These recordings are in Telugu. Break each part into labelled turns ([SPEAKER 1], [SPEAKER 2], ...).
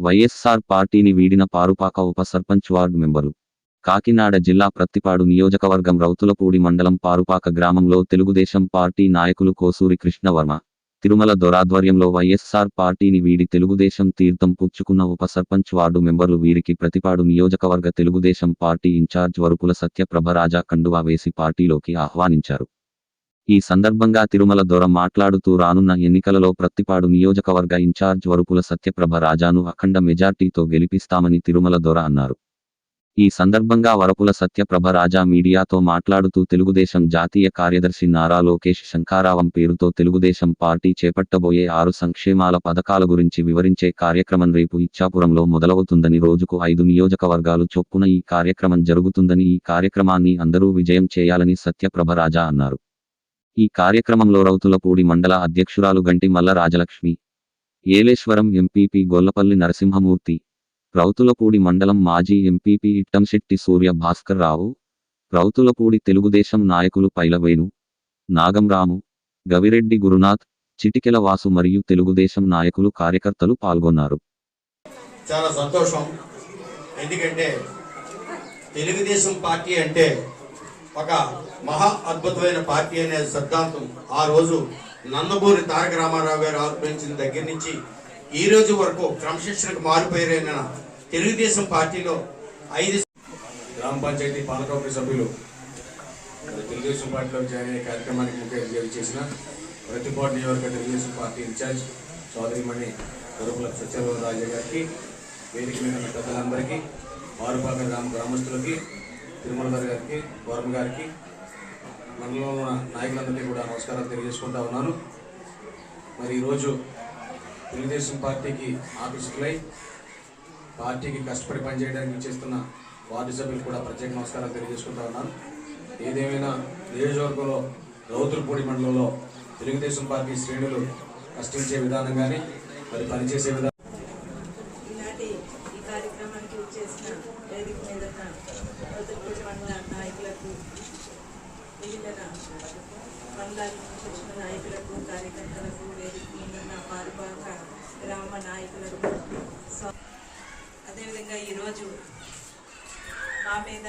[SPEAKER 1] వైఎస్ఆర్ పార్టీని వీడిన పారుపాక ఉప సర్పంచ్ వార్డు మెంబరు. కాకినాడ జిల్లా ప్రత్తిపాడు నియోజకవర్గం రౌతులపూడి మండలం పారుపాక గ్రామంలో తెలుగుదేశం పార్టీ నాయకులు కోసూరి కృష్ణవర్మ, తిరుమల దొరాధ్వర్యంలో వైఎస్ఆర్ పార్టీని వీడి తెలుగుదేశం తీర్థం పుచ్చుకున్న ఉప సర్పంచ్ వార్డు మెంబర్లు వీరికి ప్రతిపాడు నియోజకవర్గ తెలుగుదేశం పార్టీ ఇన్ఛార్జ్ వరుపుల సత్యప్రభ రాజా కండువా వేసి పార్టీలోకి ఆహ్వానించారు. ఈ సందర్భంగా తిరుమల దొర మాట్లాడుతూ రానున్న ఎన్నికలలో ప్రత్తిపాడు నియోజకవర్గ ఇన్ఛార్జ్ వరుపుల సత్యప్రభ రాజాను అఖండ మెజార్టీతో గెలిపిస్తామని తిరుమల దొర అన్నారు. ఈ సందర్భంగా వరపుల సత్యప్రభ రాజా మీడియాతో మాట్లాడుతూ తెలుగుదేశం జాతీయ కార్యదర్శి నారా లోకేష్ శంఖారావం పేరుతో తెలుగుదేశం పార్టీ చేపట్టబోయే 6 సంక్షేమాల పథకాల గురించి వివరించే కార్యక్రమం రేపు ఇచ్చాపురంలో మొదలవుతుందని, రోజుకు 5 నియోజకవర్గాలు చొప్పున ఈ కార్యక్రమం జరుగుతుందని, ఈ కార్యక్రమాన్ని అందరూ విజయం చేయాలని సత్యప్రభ రాజా అన్నారు. ఈ కార్యక్రమంలో రౌతులపూడి మండల అధ్యక్షురాలు గంటి మల్ల రాజలక్ష్మి, ఏలేశ్వరం ఎంపీపీ గొల్లపల్లి నరసింహమూర్తి, రౌతులపూడి మండలం మాజీ ఎంపీపీ ఇట్టంశెట్టి సూర్య భాస్కర్ రావు, రౌతులపూడి తెలుగుదేశం నాయకులు పైలవేణు, నాగంరాము, గవిరెడ్డి గురునాథ్, చిటికెల వాసు మరియు తెలుగుదేశం నాయకులు కార్యకర్తలు పాల్గొన్నారు.
[SPEAKER 2] చాలా సంతోషం. ఎందుకంటే తెలుగుదేశం పార్టీ అంటే ఒక మహా అద్భుతమైన పార్టీ అనే సిద్ధాంతం ఆ రోజు నందమూరి తారక రామారావు గారు ఆరోపించిన దగ్గర నుంచి ఈ రోజు వరకు క్రమశిక్షణకు మారిపోయిన తెలుగుదేశం పార్టీలో 5
[SPEAKER 3] గ్రామ పంచాయతీ పాలకవర్గ సభ్యులు తెలుగుదేశం పార్టీలో జాయిన్ అయ్యే కార్యక్రమానికి ముఖ్య అతిథిగా చేసిన ప్రతిపాడు నియోజకవర్గ తెలుగుదేశం పార్టీ ఇన్ఛార్జ్ సోదరిమణి వరుపుల సత్యప్రభ రాజా గారికి, వేదిక మీద ఉన్న పెద్దలందరికీ, పారుపాక గ్రామస్తులకి, తిరుమల దొర గారికి, వర్మ గారికి, మండలంలో ఉన్న నాయకులందరికీ కూడా నమస్కారాలు తెలియజేసుకుంటా ఉన్నాను. మరి ఈరోజు తెలుగుదేశం పార్టీకి ఆకర్షితులై పార్టీకి కష్టపడి పనిచేయడానికి చేస్తున్న వార్డు సభ్యులు కూడా ప్రత్యేక నమస్కారాలు తెలియజేసుకుంటా ఉన్నాను. ఏదేమైనా నియోజకవర్గంలో రౌతులపూడి మండలంలో తెలుగుదేశం పార్టీ శ్రేణులు కష్టించే విధానం కానీ మరి పనిచేసే విధానం
[SPEAKER 4] ఈనాటి ఈ కార్యక్రమానికి వచ్చేసిన వేదిక మీద రౌతులపూడి మండల నాయకులకు, మిగిలిన మండలాల నుంచి వచ్చిన నాయకులకు, కార్యకర్తలకు, వేదిక మీద ఉన్న పారుపాక గ్రామ నాయకులకు, అదేవిధంగా ఈరోజు మా మీద,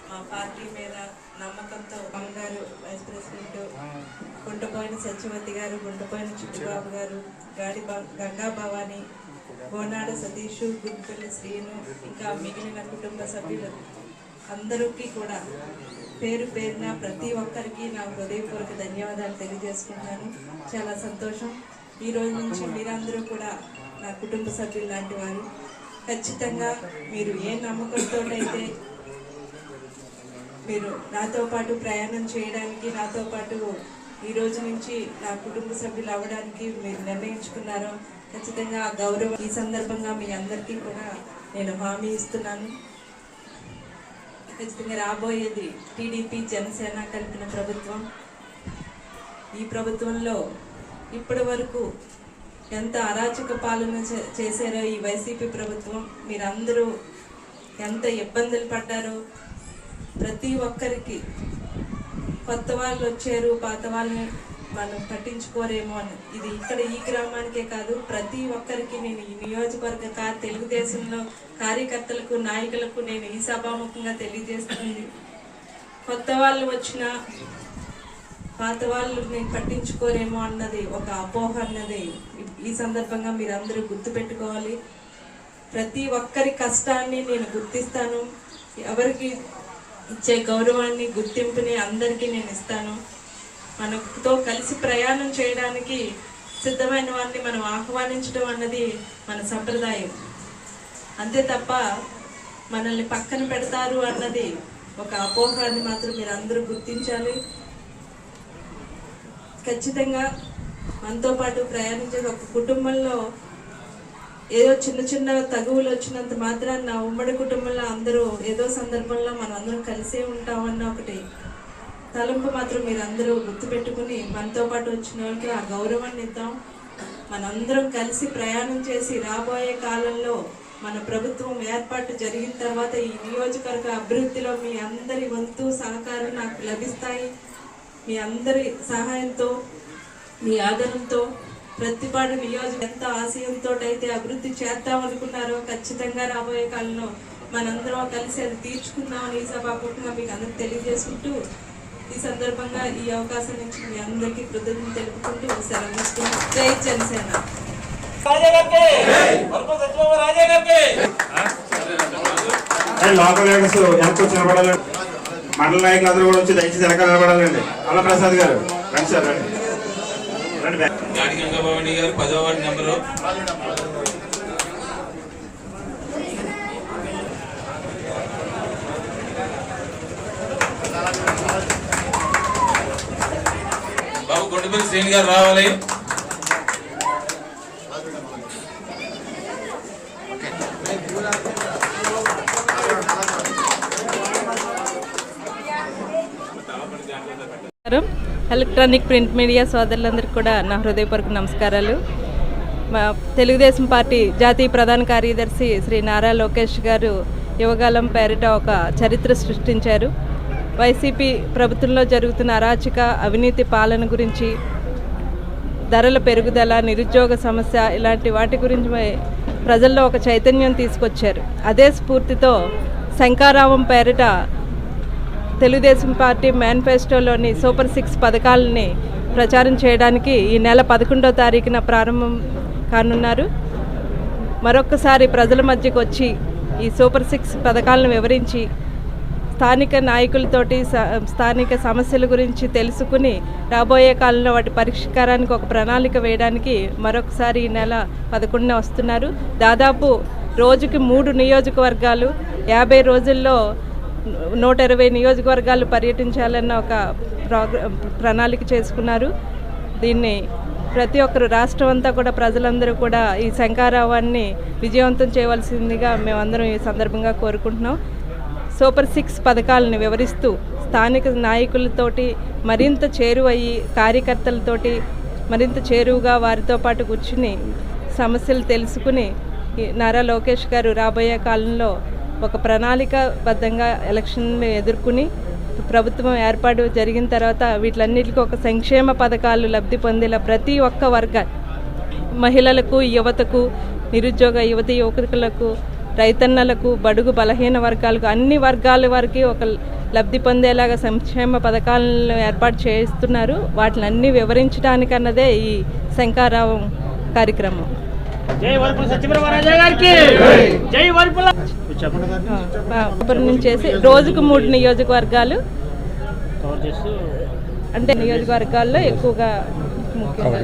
[SPEAKER 4] మా పార్టీ మీద నమ్మకంతో పవన్ గారు, వైస్ ప్రెసిడెంట్ గుంటపోయిన సత్యవతి గారు, గుంటపోయిన చిట్టుబాబు గారు, గాడి గంగా భవాని, బోనాడ సతీష్, గుంటపల్లి శ్రీను, ఇంకా మిగిలిన కుటుంబ సభ్యులు అందరికీ కూడా పేరు పేరున ప్రతి ఒక్కరికి నా హృదయపూర్వక ధన్యవాదాలు తెలియజేసుకుంటున్నాను. చాలా సంతోషం. ఈ రోజు నుంచి మీరందరూ కూడా నా కుటుంబ సభ్యులు లాంటి వారు. ఖచ్చితంగా మీరు ఏ నమ్మకంతో అయితే మీరు నాతో పాటు ప్రయాణం చేయడానికి, నాతో పాటు ఈ రోజు నుంచి నా కుటుంబ సభ్యులు అవ్వడానికి మీరు నిర్ణయించుకున్నారో, ఖచ్చితంగా ఆ గౌరవం ఈ సందర్భంగా మీ అందరికీ కూడా నేను హామీ ఇస్తున్నాను. ఖచ్చితంగా రాబోయేది టీడీపీ జనసేన కలిపిన ప్రభుత్వం. ఈ ప్రభుత్వంలో ఇప్పటి వరకు ఎంత అరాచక పాలన చేశారో ఈ వైసీపీ ప్రభుత్వం, మీరందరూ ఎంత ఇబ్బందులు పడ్డారో, ప్రతి ఒక్కరికి కొత్త వాళ్ళు వచ్చారు, పాత వాళ్ళని మనం పట్టించుకోరేమో అని. ఇది ఇక్కడ ఈ గ్రామానికే కాదు, ప్రతి ఒక్కరికి నేను ఈ నియోజకవర్గ తెలుగుదేశంలో కార్యకర్తలకు, నాయకులకు నేను ఈ సభాముఖంగా తెలియజేస్తుంది, కొత్త వాళ్ళు వచ్చినా పాత వాళ్ళు నేను పట్టించుకోరేమో అన్నది ఒక అపోహ అన్నది ఈ సందర్భంగా మీరు అందరూ గుర్తుపెట్టుకోవాలి. ప్రతి ఒక్కరి కష్టాన్ని నేను గుర్తిస్తాను, ఎవరికి ఇచ్చే గౌరవాన్ని, గుర్తింపుని అందరికీ నేను ఇస్తాను. మనతో కలిసి ప్రయాణం చేయడానికి సిద్ధమైన వారిని మనం ఆహ్వానించడం అన్నది మన సంప్రదాయం. అంతే తప్ప మనల్ని పక్కన పెడతారు అన్నది ఒక అపోహాన్ని మాత్రం మీరు అందరూ గుర్తించాలి. ఖచ్చితంగా మనతో పాటు ప్రయాణించే ఒక కుటుంబంలో ఏదో చిన్న చిన్న తగువులు వచ్చినంత మాత్రాన ఉమ్మడి కుటుంబంలో అందరూ ఏదో సందర్భంలో మనం అందరం కలిసే ఉంటామన్న ఒకటి తలంపు మాత్రం మీరు అందరూ గుర్తుపెట్టుకుని మనతో పాటు వచ్చిన వాళ్ళకి ఆ గౌరవాన్ని ఇద్దాం. మనందరం కలిసి ప్రయాణం చేసి రాబోయే కాలంలో మన ప్రభుత్వం ఏర్పాటు జరిగిన తర్వాత ఈ నియోజకవర్గ అభివృద్ధిలో మీ అందరి వంతు సహకారం నాకు లభిస్తాయి. మీ అందరి సహాయంతో, మీ ఆదరణతో ప్రతిపాడు నియోజకవర్గం ఎంత ఆశయంతో అయితే అభివృద్ధి చేద్దాం అనుకున్నారో ఖచ్చితంగా రాబోయే కాలంలో మనందరం కలిసి అది తీర్చుకుందామని ఈ సభాపూర్వకంగా మీకు అందరికి తెలియజేసుకుంటూ ఈ సందర్భంగా ఈ అవకాశం ఇచ్చి మీ అందరికీ కృతజ్ఞతలు తెలుపుకుంటూ సెలవు తీసుకుంటూ జై జనసేన.
[SPEAKER 5] లోకల్ లీడర్స్ ఎంత నిలబడాలండి, మండల నాయకులు అందరూ కూడా వచ్చి దయచేసి వెనకాల నిలబడాలండి. అల్ల ప్రసాద్ గారు రండి సార్, రండి.
[SPEAKER 6] గాడి గంగాభవాని గారు 10వ వార్డు నెంబరు. బాబు కొండపల్లి శ్రేణి గారు రావాలి.
[SPEAKER 4] ఎలక్ట్రానిక్ ప్రింట్ మీడియా సోదరులందరికీ కూడా నా హృదయపూర్వక నమస్కారాలు. మా తెలుగుదేశం పార్టీ జాతీయ ప్రధాన కార్యదర్శి శ్రీ నారా లోకేష్ గారు యువగాలం పేరిట ఒక చరిత్ర సృష్టించారు. వైసీపీ ప్రభుత్వంలో జరుగుతున్న అరాచక అవినీతి పాలన గురించి, ధరల పెరుగుదల, నిరుద్యోగ సమస్య ఇలాంటి వాటి గురించి ప్రజల్లో ఒక చైతన్యం తీసుకొచ్చారు. అదే స్ఫూర్తితో శంకారావం పేరిట తెలుగుదేశం పార్టీ మేనిఫెస్టోలోని సూపర్ 6 పథకాలని ప్రచారం చేయడానికి ఈ నెల 11వ తారీఖున ప్రారంభం కానున్నారు. మరొక్కసారి ప్రజల మధ్యకు వచ్చి ఈ సూపర్ 6 పథకాలను వివరించి స్థానిక నాయకులతోటి స్థానిక సమస్యల గురించి తెలుసుకుని రాబోయే కాలంలో వాటి పరిష్కారానికి ఒక ప్రణాళిక వేయడానికి మరొకసారి ఈ నెల 11న వస్తున్నారు. దాదాపు రోజుకి 3 నియోజకవర్గాలు, 50 రోజుల్లో 120 నియోజకవర్గాలు పర్యటించాలన్న ఒక ప్రణాళిక చేసుకున్నారు. దీన్ని ప్రతి ఒక్కరు రాష్ట్రం అంతా కూడా ప్రజలందరూ కూడా ఈ శంకారావాన్ని విజయవంతం చేయవలసిందిగా మేమందరం ఈ సందర్భంగా కోరుకుంటున్నాం. సూపర్ 6 పథకాలను వివరిస్తూ స్థానిక నాయకులతోటి మరింత చేరువయ్యి, కార్యకర్తలతోటి మరింత చేరువుగా వారితో పాటు కూర్చుని సమస్యలు తెలుసుకుని నారా లోకేష్ గారు రాబోయే కాలంలో ఒక ప్రణాళికాబద్ధంగా ఎలక్షన్లు ఎదుర్కొని ప్రభుత్వం ఏర్పాటు జరిగిన తర్వాత వీటిలన్నిటికీ ఒక సంక్షేమ పథకాలు లబ్ధి పొందేలా ప్రతి ఒక్క మహిళలకు, యువతకు, నిరుద్యోగ యువకులకు, రైతన్నలకు, బడుగు బలహీన వర్గాలకు, అన్ని వర్గాల వారికి ఒక లబ్ధి పొందేలాగా సంక్షేమ పథకాలను ఏర్పాటు చేస్తున్నారు. వాటిని వివరించడానికన్నదే ఈ శంకారావం కార్యక్రమం. చేసి రోజుకు 3 నియోజకవర్గాలు అంటే నియోజకవర్గాల్లో ఎక్కువగా ముఖ్యంగా